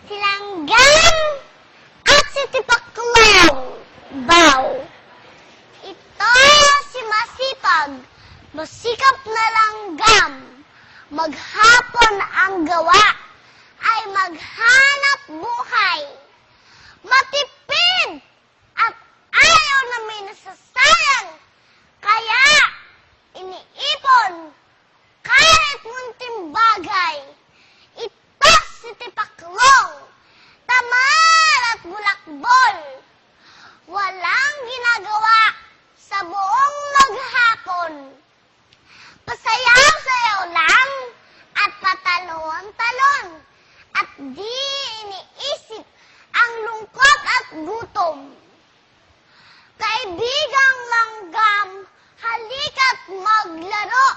Silanggang at si Tipaklaw. Baw. Ito si masipag, masikap na langgam. Maghapon ang gawa ay maghanap buhay. Matipid at ayaw na may nasasayang. Kaya iniipon kahit munting bagay. Ito si Tipaklong, tamad at bulakbol. Walang ginagawa sa buong maghapon. Pasayaw-sayaw lang at patalon-talon. At di iniisip ang lungkot at gutom. Kaibigang langgam, halika't maglaro.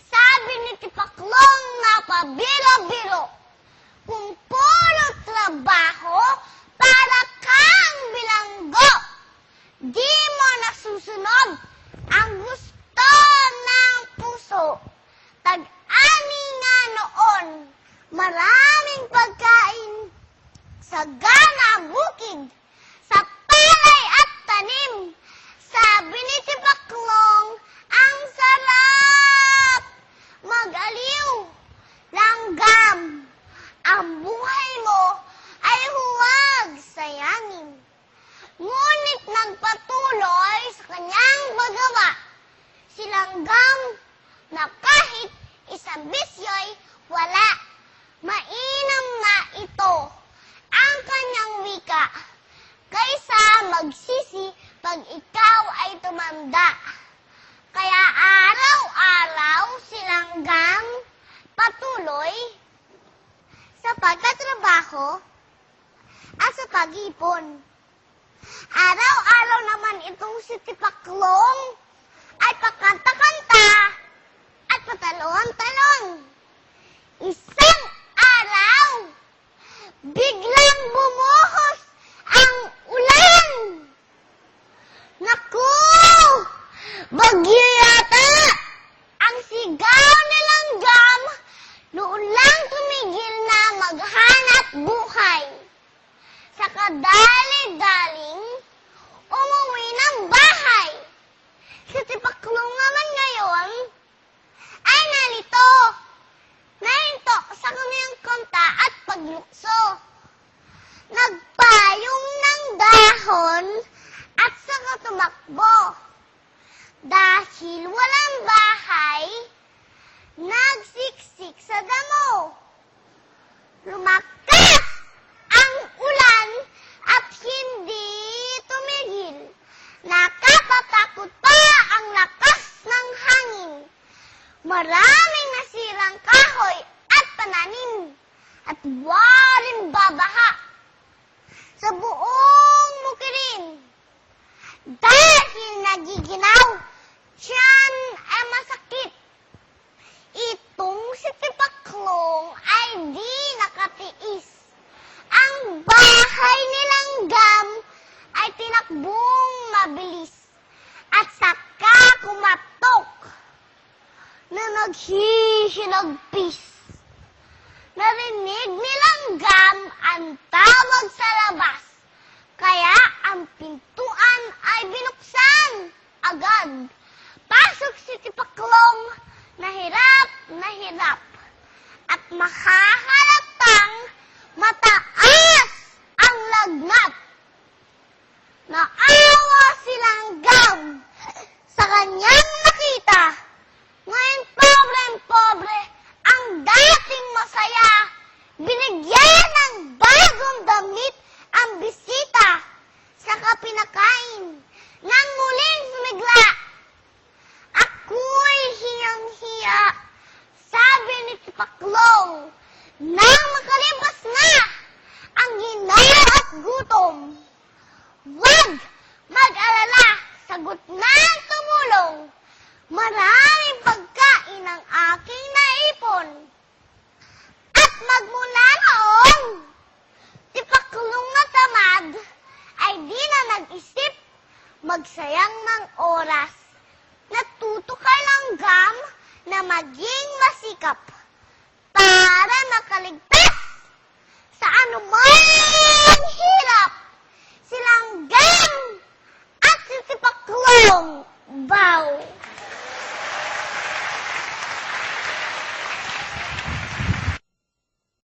Sabi ni Tipaklong na pabilo-biro. Kung puro trabaho, para kang bilanggo. Di mo nasusunod ang gusto ng puso. Tag-ani nga noon, maraming pagkain sa gana bukid, sa palay at tanim. Sabi ni Tipaklong, ang sarap! Mag-aliw, langgam, ang buhay mo ay huwag sayangin. Ngunit nagpatuloy sa kanyang paggawa, si langgam na kahit isang bisyo'y wala. Mainam na ito ang kanyang wika, kaysa magsisi pag ikaw ay tumanda. Kaya araw-araw si langgam patuloy sa pagtatrabaho at sa pag-ipon. Araw-araw naman itong si Tipaklong ay pakanta-kanta at patalon-talon. Isang araw, biglang bumuhos ang ulan. Naku! Bagyo yata! Ang sigaw ni langgam noon lang tumigil na maghanap buhay. Sa kadali-daling umuwi ng bahay. Si Tipaklong naman ngayon ay nalito. Nahinto sa kanyang kanta at paglukso. Nagpayong ng dahon at saka tumakbo. Dahil walang bahay, nagsiksik sa damo. Lumakas ang ulan at hindi tumigil. Nakatatakot pa ang lakas ng hangin. Maraming nasirang kahoy at pananim at waring babaha sa buong mukirin. Dahil nagiginaw, tiyan ay masakit. Itong si Tipaklong ay di nakatiis. Ang bahay ni langgam ay tinakbong mabilis at saka kumatok na naghihinagpis. Narinig ni langgam ang tawag sa labas, kaya ang pintuan ay binuksan agad. Pasok si Tipaklong na hirap at makahalatang mataas ang lagnat. Naawa si langgam sa kanyang nakita. Ngayon pobre ang dating masaya. Binigyan ng bagong damit ang bisita. Saka pinakain nang muling sumigla. Ako'y hiyang-hiya, sabi ni Tipaklong, nang makalipas na ang ginawa at gutom. Huwag mag-alala, sagot na ang tumulong. Maraming pagkain ang aking naipon. At magmula noon, Tipaklong na tamad ay di na nag-isip magsayang ng oras. Natuto kay langgam na maging masikap para makaligtas sa anumang sabaw.